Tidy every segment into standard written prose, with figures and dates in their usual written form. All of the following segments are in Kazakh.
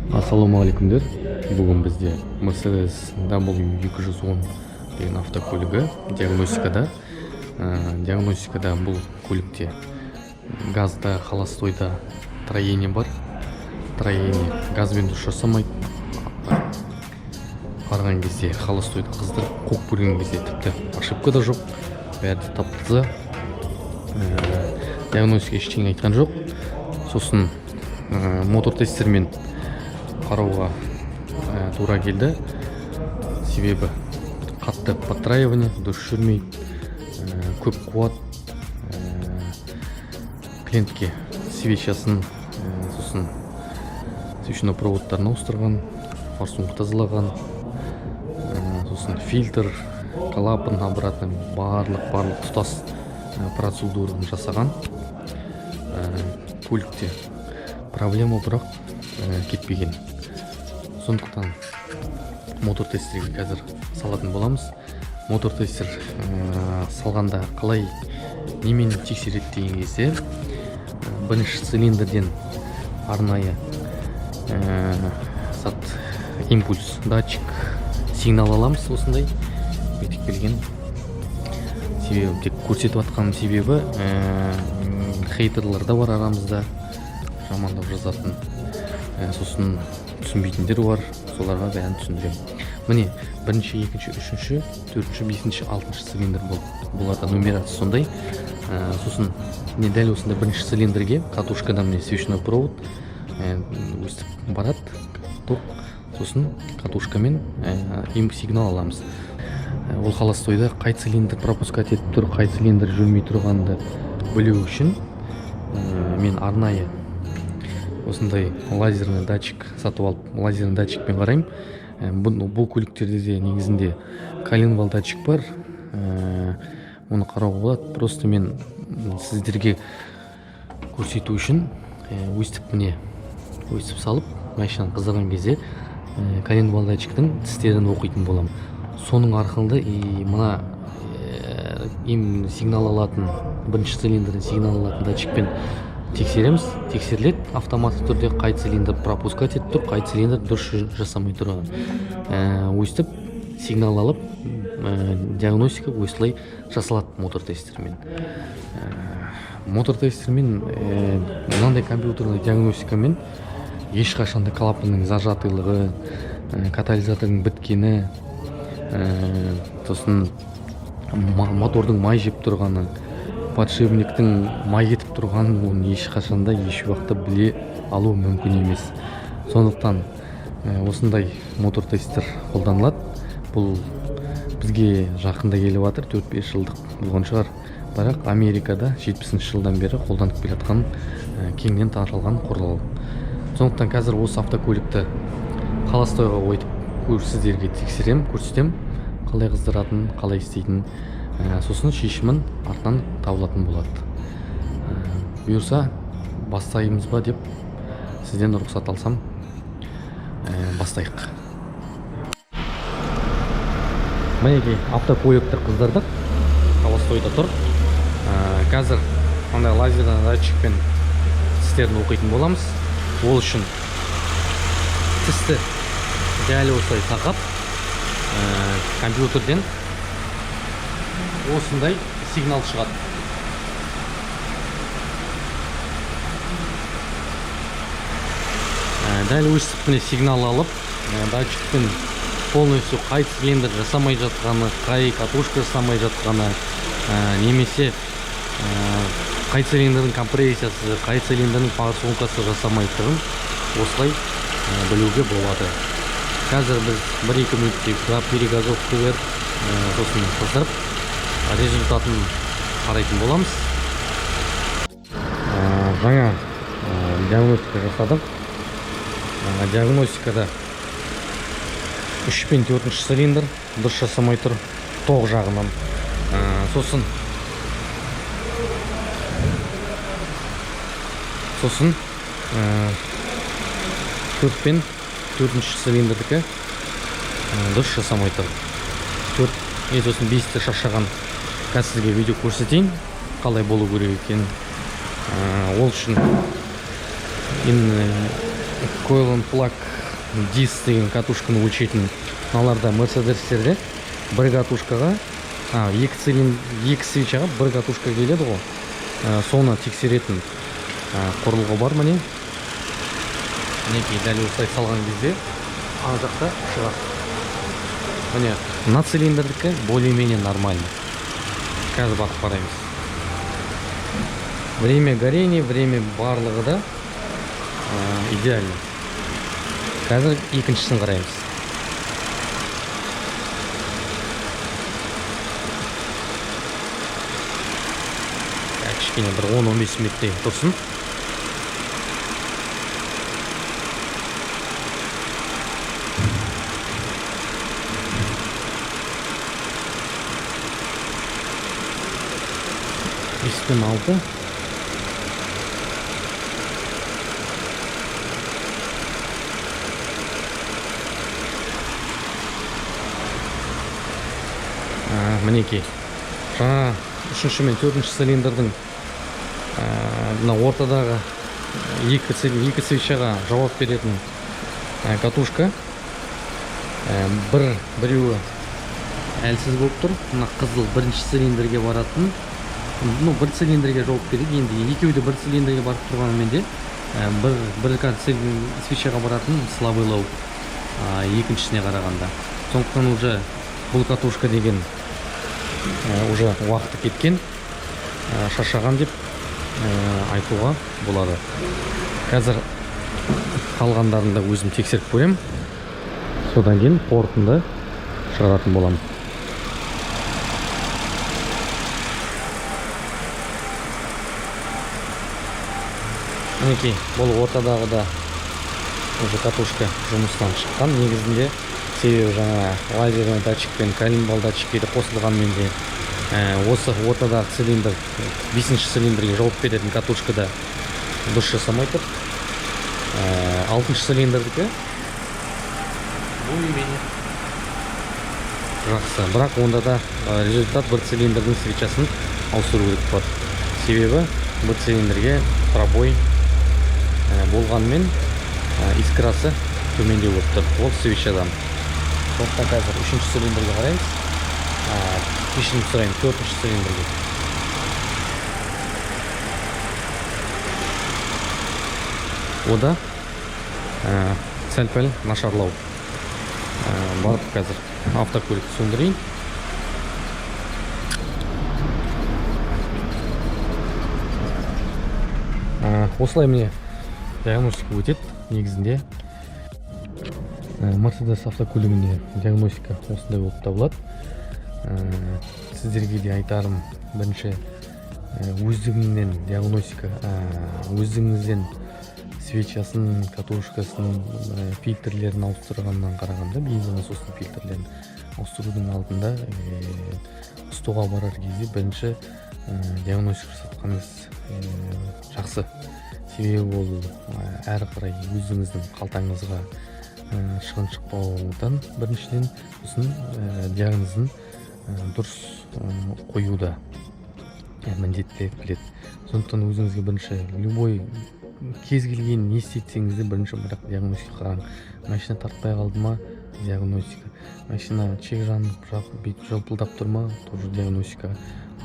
Ассалаумағалейкумдер. Бүгін бізде Mercedes-W210 деген автокөлігі диагностикада. Диагностикада бұл көлікте газда, холостойда троение бар. Троение газбен дұрыс жасамайды. Қарған кезде холостойды қыздырып, қоқ көрген кезде тіпті ошибка да жоқ. Бәрі тап-таза. Диагностика ештеңе айтқан жоқ. Сосын мотор тестермен қарауға тура келді. Себебі қатты подтраивание, дұрыс жүрмейді, көп қуат, клиентке свечасын, сосын свечной проводтарын ауыстырған, форсунг тазалаған, сосын фильтр, клапан обратно барлық тұтас процедураны жасаған. Көлікте проблема бірақ кетпеген. Сондықтан мотор тестерге қазір салатын боламыз. Мотор тестер салғанда қалай немен тексереді деген кезде бірінші цилиндрден арнайы импульс, датчик, сигнал аламыз. Осындай бетік келген. Себебі тек көрсетіп атқан себебі хейтерлер да бар арамызда, жамандап жазатын. Сосын түсінбейтіндер бар, соларға бәрін түсіндірем. Міне, бірінші, екінші, үшінші, төртінші, бесінші, алтыншы цилиндр бұларда нумерация сондай. Сосын дәл осында бірінші цилиндрге катушкадан міне свечной провод өстіп барады, ток. Сосын катушкамен сигнал аламыз. Ол холостойда қай цилиндр пропускать етіп тұр, қай цилиндр жүрмей тұрғанды білу үшін мен арнайы осындай лазерный датчик сатып алып, лазерный датчикпен қараймын. Бұл көліктерде де негізінде коленвал датчик бар. Оны қарауға болады. Просто мен сіздерге көрсету үшін өстіп салып, машинаны қыздырған кезде коленвал датчиктің тістерін оқитын боламын. Соның арқылы мына сигнал алатын, бірінші цилиндрден сигнал алатын датчикпен тексереміз. Тексеріледі автоматты түрде қай цилиндр пропускать етіп тұр, қай цилиндр дұрыс жасамай тұрған. Өстіп сигнал алып, диагностика осылай жасалады мотор тестермен. Мотор тестермен мынандай компьютерлік диагностикамен ешқашанда клапанның зажатылығы, катализатордың біткені, сосын мотордың май жеп тұрғаны, подшипниктің май кетіп тұрғанын оны ешқашанда еш уақытта біле алу мүмкін емес. Сондықтан осындай мотор тестер қолданылады. Бұл бізге жақында келіп жатыр, 4-5 жылдық болған шығар. Бірақ Америкада 70-ші жылдан бері қолданып келе жатқан кеңінен таралған құрал. Сондықтан қазір осы автокөлікті холостойға қойып сіздерге көрсетем, қалай қыздыратын, қалай істейтін. Сосын шешімін артынан табылатын болады. Бұйырса бастаймыз ба деп сізден рұқсат алсам, бастайық. Мінекей автокөлікті қыздырдық, холостойда тұр. Қазір мындай лазерный датчикпен тістерін оқитын боламыз. Ол үшін тісті дәл осылай тақап, компьютерден осындай сигнал шығады. Дәл өстіп сигнал алып, датчикпен полностью қай цилиндр жасамай жатқаны, қай катушка жасамай жатқаны, немесе қай цилиндрдің компрессиясы, қай цилиндрдің форсункасы жасамайтынын осылай білуге болады. Қазір біз 1-2 минутте перегазовка беріп, сосын қыздырып, результатын қарайтын боламыз. Жаңа диагностика жасадық. Диагностикада 3 пен 4 цилиндр дұрыс жасамай тұр тоқ жағынан. Сосын 4 пен 4 цилиндрдікі дұрыс жасамай тұр. Сосын 5-ті шашаған қазір сізге видео көрсетейін, қалай болу керек екен. Ол үшін coil and plug disc деген катушканы өлшейтін мыналарда мерседестерде бір катушкаға, екі свечаға бір катушка келеді ғой. Соны тексеретін құрылғы бар міне. Мінекей дәл осылай салған кезде ар жақта шығады. Міне мына цилиндрдікі более-менее нормально. Қазір бақып қараймыз. Время горения, время барлығы да идеально. Қазір екіншісін қараймыз. Кішкене бір 10-15 минуттай тұрсын. Бестен 6. Мінекей, жаңа 3-ші мен 4-ші цилиндрдің мына ортадағы екі свечаға жауап беретін катушка біреуі әлсіз болып тұр. Мына қызыл бірінші цилиндрге баратын, бір цилиндрге жауап береді. Енді екеуі де бір цилиндрге барып тұрғанымен де бір свечаға баратын слабыйлау екіншісіне қарағанда. Сондықтан уже бұл катушка деген уже уақыты кеткен, шаршаған деп айтуға болады. Қазір қалғандарын да өзім тексеріп көрем. Содан кейін қорытынды шығаратын болам. Мінекей, бұл ортадағы да уже катушка жұмыстан шыққан. Негізінде себебі жаңа лазерный датчик пен колимбал датчикке қосылғанмен де осы ортадағы цилиндр 5-ші цилиндрге жауап беретін катушкада дұрыс жасамай тұр. 6-ші цилиндрдікі более-менее жақсы, бірақ онда да результат бір цилиндрдің свечасын ауыстыру керек болады. Себебі бір цилиндрге пробой болғанмен искрасы төмендеу болып тұр. Ол свечадан. Сондықтан қазір 3-ші цилиндрге қараймыз. Кешірім сұрайым, 4-ші цилиндрге. Ода сәл-пәл нашарлау. Барып қазір автокөлікті сөндірейін. Осылай міне диагностика өтеді. Негізінде Мерседес автокөлігінде диагностика осындай болып табылады. Сіздерге де айтарым, бірінші өздігіңнен диагностика, өздігіңізден свечасын, катушкасын, фильтрлерін ауыстырғаннан қарағанда, бензин насостың фильтрлерін ауыстырудың алдында ұстауға барар кезде бірінші диагностика жасатқаныңыз жақсы. Себебі ол әрі қарай өзіңіздің қалтаңызға шығын шықпаудан біріншіден сосын диагнозын дұрыс қоюда міндетті біледі. Сондықтан өзіңізге бірінші любой кез келген не істетсеңіз де бірінші бірақ диагностика қараң. Машина тартпай қалды ма, диагностика. Машина чек жанып жалпылдап тұр ма, тоже диагностика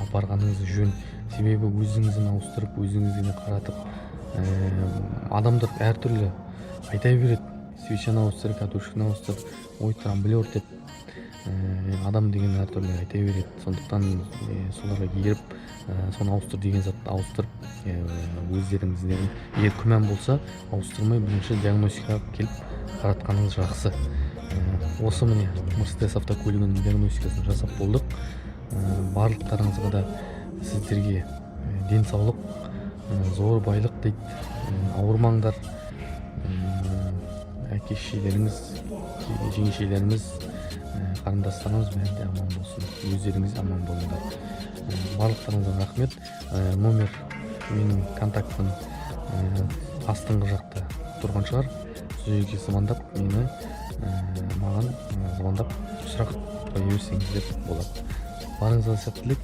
апарғаныңыз жөн. Себебі өзіңізін ауыстырып, өзіңізді қаратып, адамдар әртүрлі айта береді. Свечаны ауыстыр, катушканы ауыстыр, ой трамблер деп адам деген әртүрлі айта береді. Сондықтан соларға еріп соны ауыстыр деген затты ауыстырып өздеріңізден егер күмән болса ауыстырмай бірінші диагностикаға келіп қаратқаныңыз жақсы. Осы міне Мерседес автокөлігінің диагностикасын жасап болдық. Барлықтарыңызға да сіздерге денсаулық, зор байлық дейді, ауырмаңдар, әке-шешелеріңіз, жеңешелеріңіз, қарындастарыңыз бәрі де аман болсын, өздеріңіз аман болыңдар. Барлықтарыңызға рахмет. Номер менің контактым астыңғы жақта тұрған шығар. Сол жерге звондап маған звондап сұрақ қоя берсеңіздер болады. Барыңызға сәттілік.